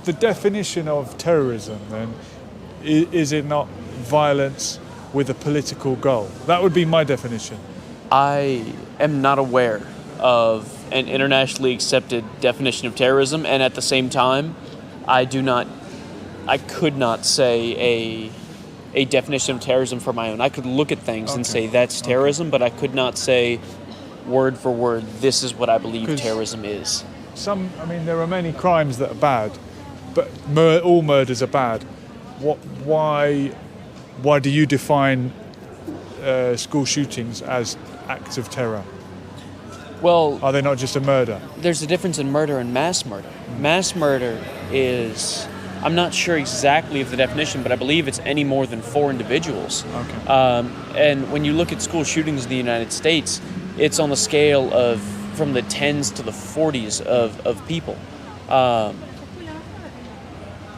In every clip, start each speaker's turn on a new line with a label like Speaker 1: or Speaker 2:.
Speaker 1: the definition of terrorism, then, is it not violence with a political goal? That would be my definition.
Speaker 2: I am not aware of an internationally accepted definition of terrorism, and at the same time, I could not say a definition of terrorism for my own. I could look at things and say that's terrorism, but I could not say word for word, this is what I believe terrorism is.
Speaker 1: There are many crimes that are bad, but all murders are bad. Why do you define school shootings as acts of terror?
Speaker 2: Well,
Speaker 1: are they not just a murder?
Speaker 2: There's a difference in murder and mass murder. Mass murder is, I'm not sure exactly of the definition, but I believe it's any more than 4 individuals.
Speaker 1: Okay.
Speaker 2: And when you look at school shootings in the United States, it's on the scale of from the 10s to the 40s of people.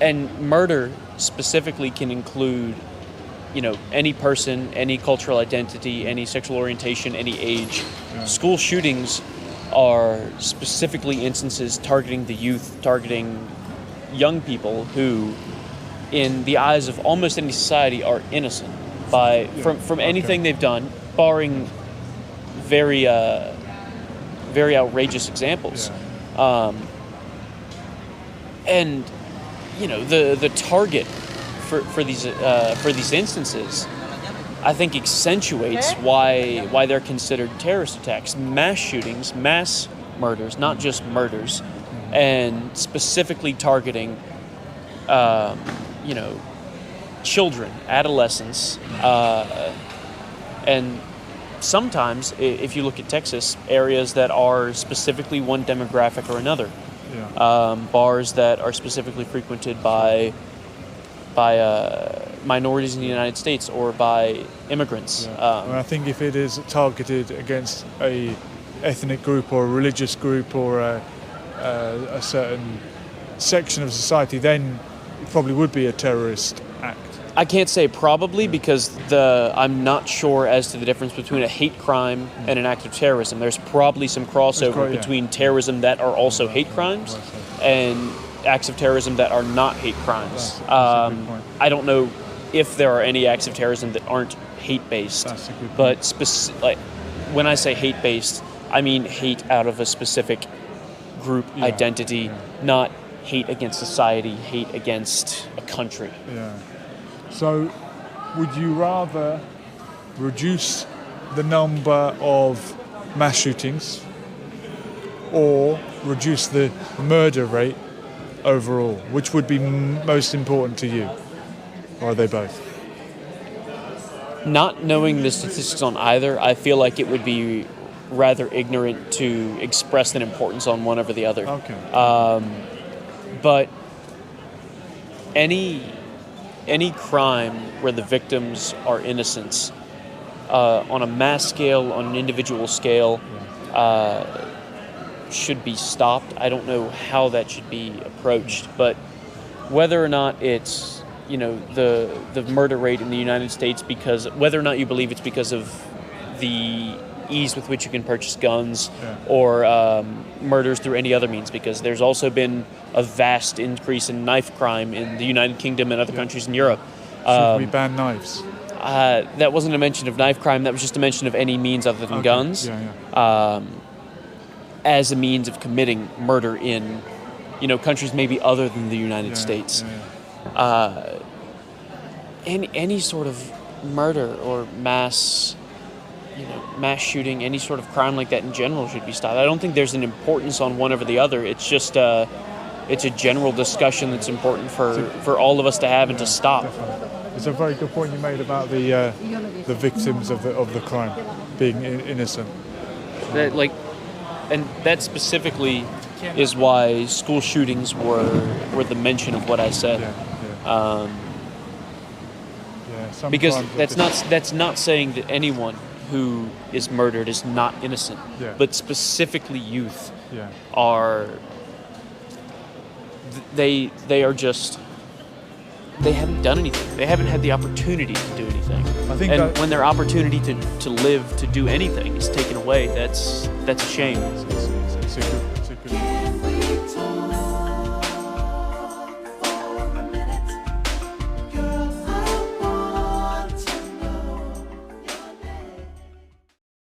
Speaker 2: And murder specifically can include, any person, any cultural identity, any sexual orientation, any age. Yeah. School shootings are specifically instances targeting the youth, targeting young people who, in the eyes of almost any society, are innocent from anything they've done, barring very outrageous examples. Yeah. And the target for these instances, I think, accentuates why they're considered terrorist attacks. Mass shootings, mass murders, not just murders, and specifically targeting, children, adolescents, and sometimes, if you look at Texas, areas that are specifically one demographic or another. Yeah. Bars that are specifically frequented by minorities in the United States or by immigrants.
Speaker 1: Yeah. I think if it is targeted against a ethnic group or a religious group or a certain section of society, then it probably would be a terrorist act.
Speaker 2: I can't say probably because I'm not sure as to the difference between a hate crime and an act of terrorism. There's probably some crossover between terrorism that are also hate crimes and acts of terrorism that are not hate crimes.
Speaker 1: That's a good point.
Speaker 2: I don't know if there are any acts of terrorism that aren't hate-based.
Speaker 1: That's a good point.
Speaker 2: But when I say hate-based, I mean hate out of a specific group identity, not hate against society, hate against a country.
Speaker 1: Yeah. So, would you rather reduce the number of mass shootings or reduce the murder rate overall? Which would be most important to you? Or are they both?
Speaker 2: Not knowing the statistics on either, I feel like it would be rather ignorant to express an importance on one over the other.
Speaker 1: Okay.
Speaker 2: But any crime where the victims are innocents, on a mass scale, on an individual scale, should be stopped. I don't know how that should be approached, but whether or not it's the murder rate in the United States, whether or not you believe it's because of the ease with which you can purchase guns or murders through any other means, because there's also been a vast increase in knife crime in the United Kingdom and other countries in Europe.
Speaker 1: Should we ban knives?
Speaker 2: That wasn't a mention of knife crime. That was just a mention of any means other than guns, as a means of committing murder in countries maybe other than the United States. Any sort of murder or mass shooting, any sort of crime like that in general should be stopped. I don't think there's an importance on one over the other. It's just it's a general discussion that's important for all of us to have and to stop.
Speaker 1: Definitely. It's a very good point you made about the victims of the crime being innocent.
Speaker 2: And that specifically is why school shootings were the mention of what I said. Because that's not saying that anyone who is murdered is not innocent, but specifically youth are. They are just. They haven't done anything. They haven't had the opportunity to do anything. When their opportunity to live, to do anything is taken away, that's a shame.
Speaker 1: It's a